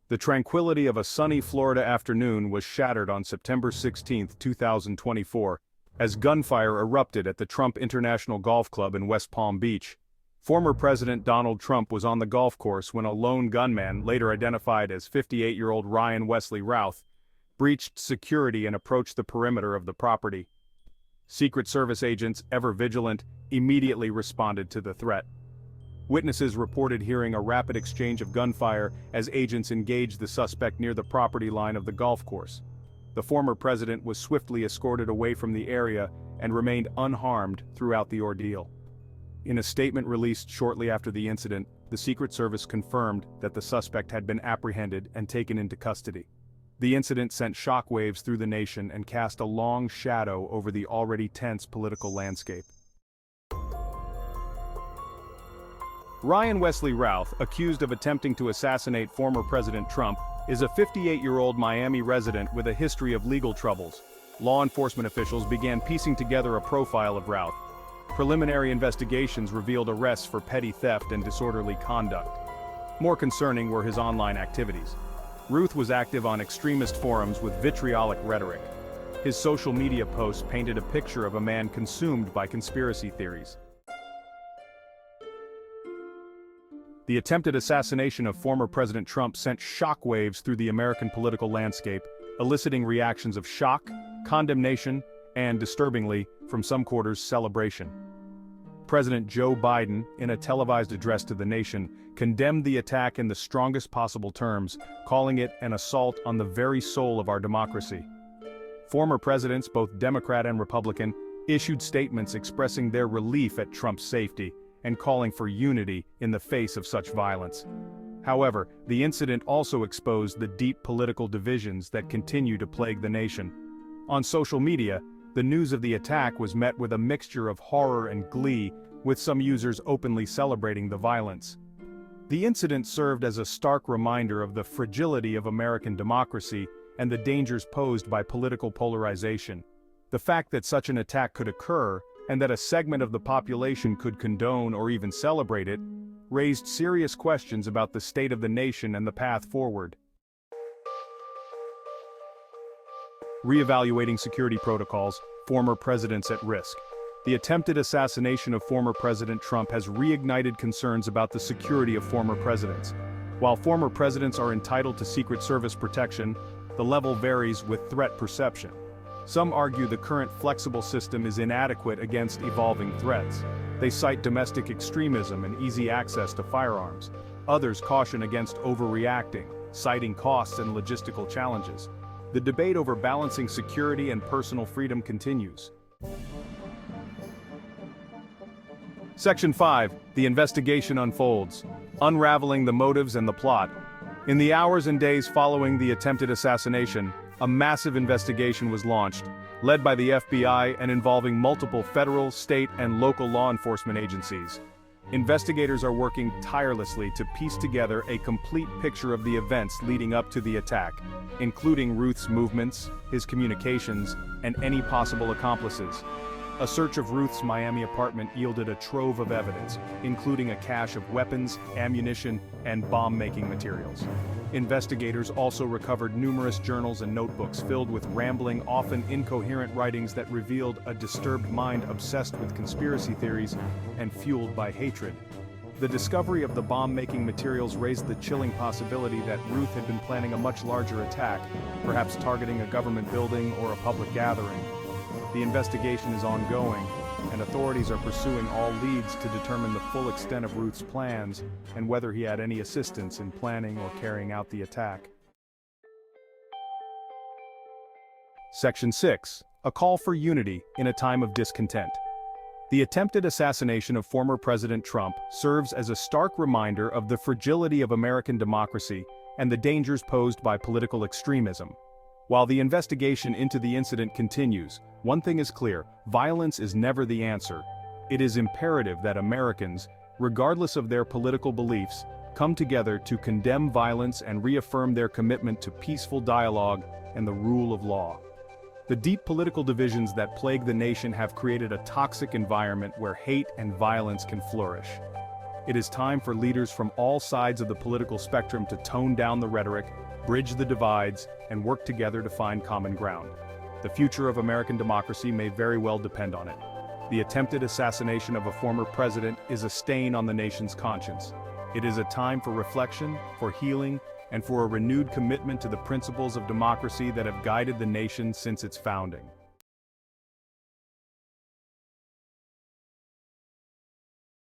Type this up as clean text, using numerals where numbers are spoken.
The tranquility of a sunny Florida afternoon was shattered on September 16, 2024, as gunfire erupted at the Trump International Golf Club in West Palm Beach. Former President Donald Trump was on the golf course when a lone gunman, later identified as 58-year-old Ryan Wesley Routh, breached security and approached the perimeter of the property. Secret Service agents, ever vigilant, immediately responded to the threat. Witnesses reported hearing a rapid exchange of gunfire as agents engaged the suspect near the property line of the golf course. The former president was swiftly escorted away from the area and remained unharmed throughout the ordeal. In a statement released shortly after the incident, the Secret Service confirmed that the suspect had been apprehended and taken into custody. The incident sent shockwaves through the nation and cast a long shadow over the already tense political landscape. Ryan Wesley Routh, accused of attempting to assassinate former President Trump, is a 58-year-old Miami resident with a history of legal troubles. Law enforcement officials began piecing together a profile of Routh. Preliminary investigations revealed arrests for petty theft and disorderly conduct. More concerning were his online activities. Routh was active on extremist forums with vitriolic rhetoric. His social media posts painted a picture of a man consumed by conspiracy theories. The attempted assassination of former President Trump sent shockwaves through the American political landscape, eliciting reactions of shock, condemnation, and, disturbingly, from some quarters, celebration. President Joe Biden, in a televised address to the nation, condemned the attack in the strongest possible terms, calling it an assault on the very soul of our democracy. Former presidents, both Democrat and Republican, issued statements expressing their relief at Trump's safety and calling for unity in the face of such violence. However, the incident also exposed the deep political divisions that continue to plague the nation. On social media, the news of the attack was met with a mixture of horror and glee, with some users openly celebrating the violence. The incident served as a stark reminder of the fragility of American democracy and the dangers posed by political polarization. The fact that such an attack could occur, and that a segment of the population could condone or even celebrate it, raised serious questions about the state of the nation and the path forward. Reevaluating security protocols, former presidents at risk. The attempted assassination of former President Trump has reignited concerns about the security of former presidents. While former presidents are entitled to Secret Service protection, the level varies with threat perception. Some argue the current flexible system is inadequate against evolving threats. They cite domestic extremism and easy access to firearms. Others caution against overreacting, citing costs and logistical challenges. The debate over balancing security and personal freedom continues. Section 5. The investigation unfolds. Unraveling the motives and the plot. In the hours and days following the attempted assassination, a massive investigation was launched, led by the FBI and involving multiple federal, state, and local law enforcement agencies. Investigators are working tirelessly to piece together a complete picture of the events leading up to the attack, including Routh's movements, his communications, and any possible accomplices. A search of Routh's Miami apartment yielded a trove of evidence, including a cache of weapons, ammunition, and bomb-making materials. Investigators also recovered numerous journals and notebooks filled with rambling, often incoherent writings that revealed a disturbed mind obsessed with conspiracy theories and fueled by hatred. The discovery of the bomb-making materials raised the chilling possibility that Routh had been planning a much larger attack, perhaps targeting a government building or a public gathering. The investigation is ongoing, and authorities are pursuing all leads to determine the full extent of Routh's plans and whether he had any assistance in planning or carrying out the attack. Section 6. A call for unity in a time of discontent. The attempted assassination of former President Trump serves as a stark reminder of the fragility of American democracy and the dangers posed by political extremism. While the investigation into the incident continues, one thing is clear: violence is never the answer. It is imperative that Americans, regardless of their political beliefs, come together to condemn violence and reaffirm their commitment to peaceful dialogue and the rule of law. The deep political divisions that plague the nation have created a toxic environment where hate and violence can flourish. It is time for leaders from all sides of the political spectrum to tone down the rhetoric, bridge the divides, and work together to find common ground. The future of American democracy may very well depend on it. The attempted assassination of a former president is a stain on the nation's conscience. It is a time for reflection, for healing, and for a renewed commitment to the principles of democracy that have guided the nation since its founding.